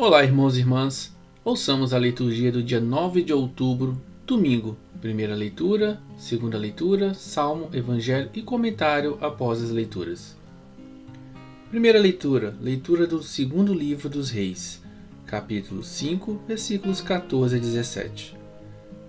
Olá, irmãos e irmãs. Ouçamos a liturgia do dia 9 de outubro, domingo. Primeira leitura, segunda leitura, salmo, evangelho e comentário após as leituras. Primeira leitura, leitura do segundo livro dos Reis, capítulo 5, versículos 14 a 17.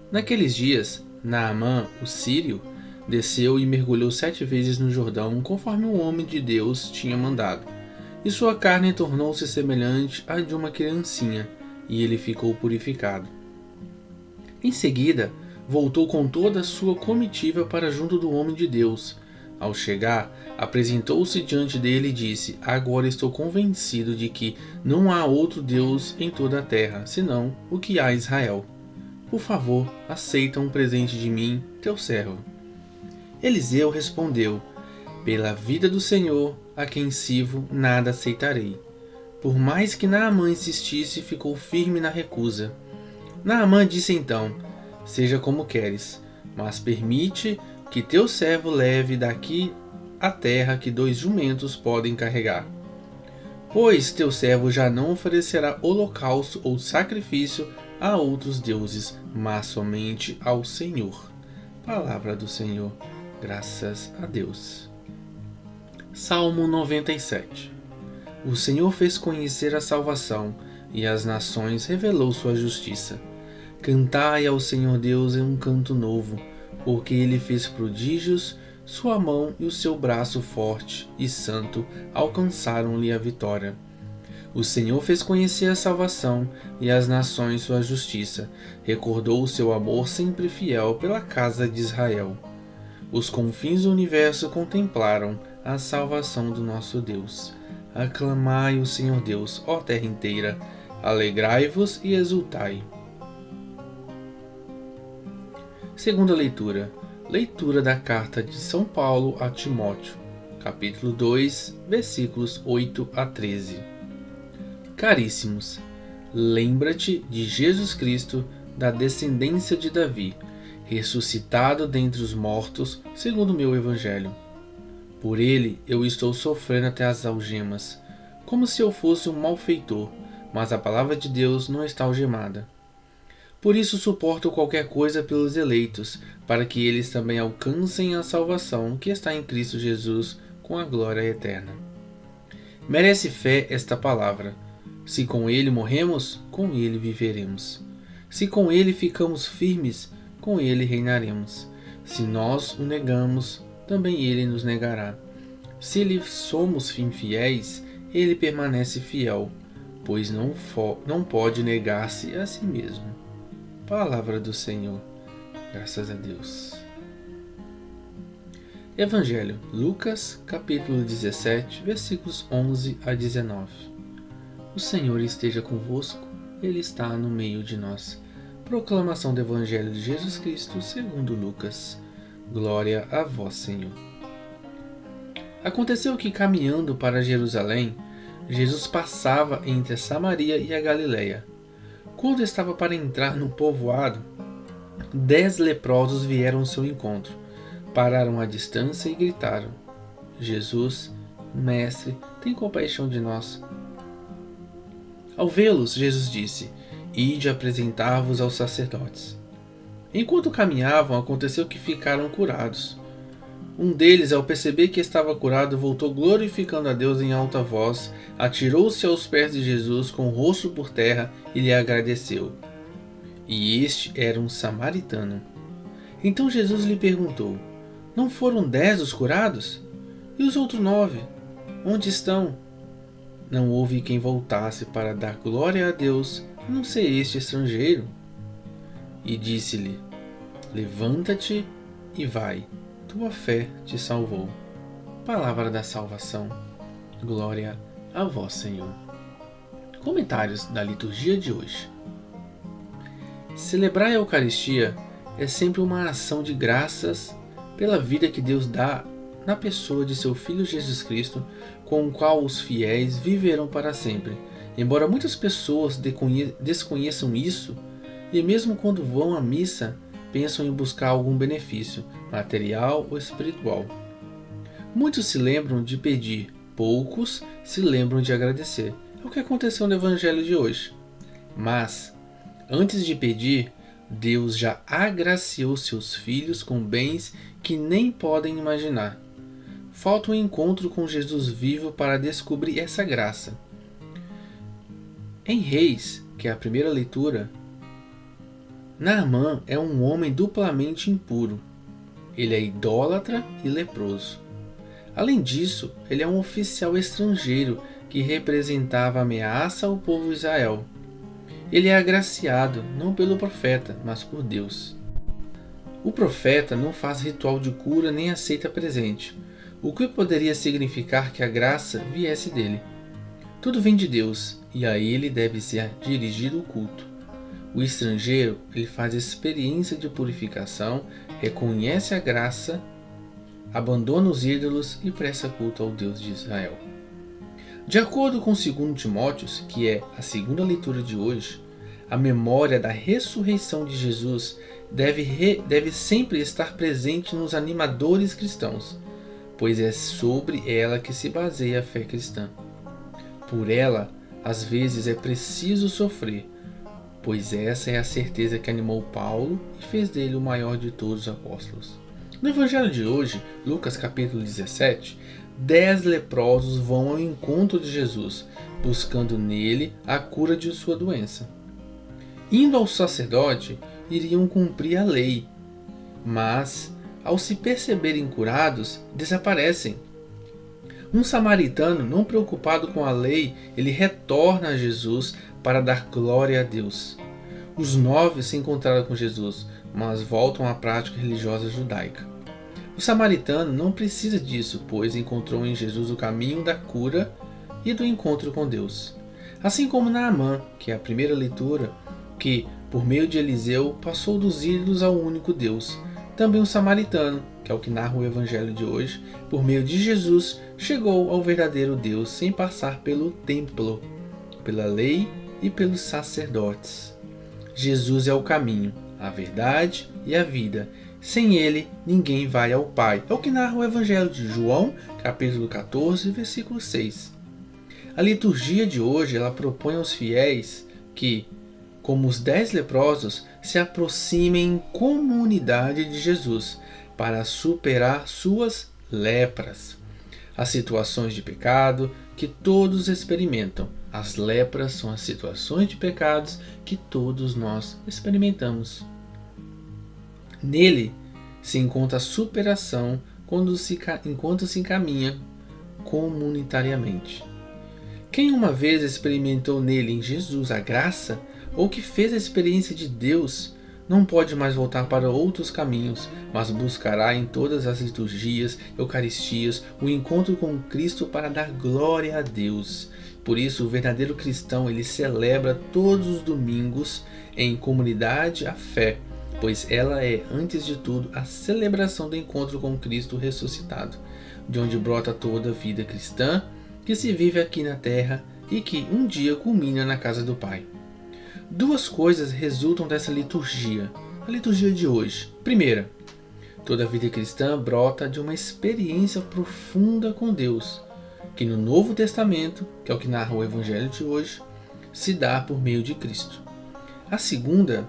Naqueles dias, Naamã, o sírio, desceu e mergulhou 7 vezes no Jordão, conforme o homem de Deus tinha mandado. E sua carne tornou-se semelhante à de uma criancinha, e ele ficou purificado. Em seguida, voltou com toda a sua comitiva para junto do homem de Deus. Ao chegar, apresentou-se diante dele e disse: Agora estou convencido de que não há outro Deus em toda a terra, senão o que há em Israel. Por favor, aceita um presente de mim, teu servo. Eliseu respondeu: Pela vida do Senhor, a quem sirvo, nada aceitarei. Por mais que Naamã insistisse, ficou firme na recusa. Naamã disse então: Seja como queres, mas permite que teu servo leve daqui a terra que 2 jumentos podem carregar. Pois teu servo já não oferecerá holocausto ou sacrifício a outros deuses, mas somente ao Senhor. Palavra do Senhor. Graças a Deus. Salmo 97. O Senhor fez conhecer a salvação, e às nações revelou sua justiça. Cantai ao Senhor Deus em um canto novo, porque Ele fez prodígios, sua mão e o seu braço forte e santo alcançaram-lhe a vitória. O Senhor fez conhecer a salvação, e às nações sua justiça. Recordou o seu amor sempre fiel pela casa de Israel. Os confins do universo contemplaram a salvação do nosso Deus. Aclamai o Senhor Deus, ó terra inteira, alegrai-vos e exultai. Segunda leitura. Leitura da carta de São Paulo a Timóteo, capítulo 2, versículos 8 a 13. Caríssimos, lembra-te de Jesus Cristo, da descendência de Davi, ressuscitado dentre os mortos, segundo o meu evangelho. Por ele eu estou sofrendo até as algemas, como se eu fosse um malfeitor, mas a palavra de Deus não está algemada. Por isso suporto qualquer coisa pelos eleitos, para que eles também alcancem a salvação que está em Cristo Jesus com a glória eterna. Merece fé esta palavra. Se com ele morremos, com ele viveremos. Se com ele ficamos firmes, com ele reinaremos. Se nós o negamos, também ele nos negará. Se lhe somos infiéis, ele permanece fiel, pois não pode negar-se a si mesmo. Palavra do Senhor. Graças a Deus. Evangelho, Lucas, capítulo 17, versículos 11 a 19. O Senhor esteja convosco, Ele está no meio de nós. Proclamação do Evangelho de Jesus Cristo segundo Lucas. Glória a vós, Senhor. Aconteceu que, caminhando para Jerusalém, Jesus passava entre a Samaria e a Galileia. Quando estava para entrar no povoado, 10 leprosos vieram ao seu encontro, pararam à distância e gritaram: Jesus, Mestre, tem compaixão de nós. Ao vê-los, Jesus disse: Ide apresentar-vos aos sacerdotes. Enquanto caminhavam, aconteceu que ficaram curados. Um deles, ao perceber que estava curado, voltou glorificando a Deus em alta voz, atirou-se aos pés de Jesus com o rosto por terra e lhe agradeceu. E este era um samaritano. Então Jesus lhe perguntou: Não foram 10 os curados? E os outros 9? Onde estão? Não houve quem voltasse para dar glória a Deus, a não ser este estrangeiro. E disse-lhe: Levanta-te e vai, tua fé te salvou. Palavra da salvação. Glória a vós, Senhor. Comentários da liturgia de hoje. Celebrar a Eucaristia é sempre uma ação de graças pela vida que Deus dá na pessoa de seu Filho Jesus Cristo, com o qual os fiéis viverão para sempre. Embora muitas pessoas desconheçam isso, e mesmo quando vão à missa, pensam em buscar algum benefício, material ou espiritual. Muitos se lembram de pedir, poucos se lembram de agradecer. É o que aconteceu no Evangelho de hoje. Mas, antes de pedir, Deus já agraciou seus filhos com bens que nem podem imaginar. Falta um encontro com Jesus vivo para descobrir essa graça. Em Reis, que é a primeira leitura, Naamã é um homem duplamente impuro. Ele é idólatra e leproso. Além disso, ele é um oficial estrangeiro que representava ameaça ao povo de Israel. Ele é agraciado não pelo profeta, mas por Deus. O profeta não faz ritual de cura nem aceita presente, o que poderia significar que a graça viesse dele. Tudo vem de Deus, e a ele deve ser dirigido o culto. O estrangeiro, ele faz experiência de purificação, reconhece a graça, abandona os ídolos e presta culto ao Deus de Israel. De acordo com 2 Timóteo, que é a segunda leitura de hoje, a memória da ressurreição de Jesus deve sempre estar presente nos animadores cristãos, pois é sobre ela que se baseia a fé cristã. Por ela, às vezes é preciso sofrer, pois essa é a certeza que animou Paulo e fez dele o maior de todos os apóstolos. No Evangelho de hoje, Lucas capítulo 17, 10 leprosos vão ao encontro de Jesus, buscando nele a cura de sua doença. Indo ao sacerdote, iriam cumprir a lei, mas, ao se perceberem curados, desaparecem. Um samaritano, não preocupado com a lei, ele retorna a Jesus para dar glória a Deus. Os 9 se encontraram com Jesus, mas voltam à prática religiosa judaica. O samaritano não precisa disso, pois encontrou em Jesus o caminho da cura e do encontro com Deus. Assim como Naamã, que é a primeira leitura, que, por meio de Eliseu, passou dos ídolos ao único Deus. Também o samaritano, que é o que narra o Evangelho de hoje, por meio de Jesus, chegou ao verdadeiro Deus sem passar pelo templo, pela lei e pelos sacerdotes. Jesus é o caminho, a verdade e a vida. Sem ele, ninguém vai ao Pai. É o que narra o Evangelho de João, capítulo 14, versículo 6. A liturgia de hoje ela propõe aos fiéis que, como os 10 leprosos, se aproximem em comunidade de Jesus para superar suas lepras. As situações de pecado que todos experimentam. As lepras são as situações de pecados que todos nós experimentamos. Nele se encontra a superação enquanto se encaminha comunitariamente. Quem uma vez experimentou nele, em Jesus, a graça, ou que fez a experiência de Deus, não pode mais voltar para outros caminhos, mas buscará em todas as liturgias, eucaristias, o encontro com Cristo para dar glória a Deus. Por isso, o verdadeiro cristão ele celebra todos os domingos em comunidade a fé, pois ela é, antes de tudo, a celebração do encontro com Cristo ressuscitado, de onde brota toda a vida cristã que se vive aqui na terra e que um dia culmina na casa do Pai. 2 coisas resultam dessa liturgia, a liturgia de hoje. Primeira, toda a vida cristã brota de uma experiência profunda com Deus, que no Novo Testamento, que é o que narra o Evangelho de hoje, se dá por meio de Cristo. A segunda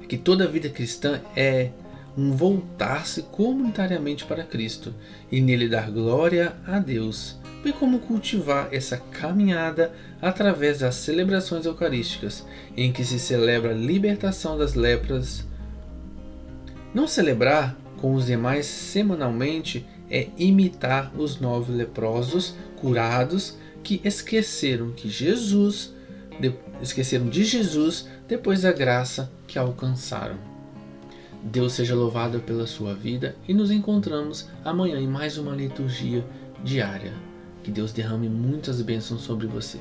é que toda a vida cristã é um voltar-se comunitariamente para Cristo e nele dar glória a Deus, bem como cultivar essa caminhada através das celebrações eucarísticas, em que se celebra a libertação das lepras. Não celebrar com os demais semanalmente é imitar os 9 leprosos curados que esqueceram de Jesus depois da graça que alcançaram. Deus seja louvado pela sua vida e nos encontramos amanhã em mais uma liturgia diária. Que Deus derrame muitas bênçãos sobre você.